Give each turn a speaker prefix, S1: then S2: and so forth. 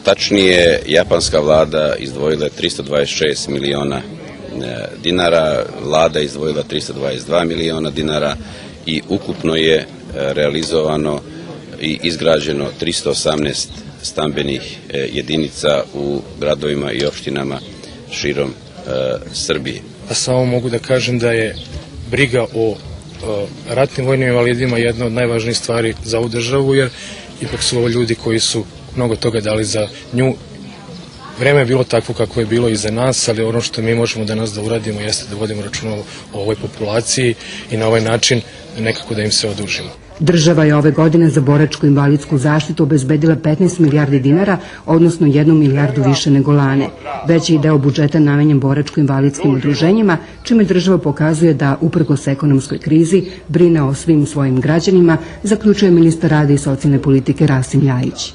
S1: Tačnije, japanska vlada izdvojila je 326 miliona dinara, vlada izdvojila 322 miliona dinara i ukupno je realizovano i izgrađeno 318 stambenih jedinica u gradovima i opštinama širom Srbije.
S2: Samo mogu da kažem da je briga o ratnim vojnim invalidima jedna od najvažnijih stvari za ovu državu, jer ipak su ovo ljudi koji su mnogo toga dali za nju. Vreme je bilo takvo kako je bilo i za nas, ali ono što mi možemo danas da uradimo jeste da vodimo računa o ovoj populaciji i na ovaj način nekako da im se odužimo.
S3: Država je ove godine za boračku invalidsku zaštitu obezbedila 15 milijardi dinara, odnosno 1 milijardu više nego lane. Veći je deo budžeta namenjen boračko-invalidskim udruženjima, čime država pokazuje da, uprkos ekonomskoj krizi, brine o svim svojim građanima, zaključuje ministar rada i socijalne politike Rasim Ljajić.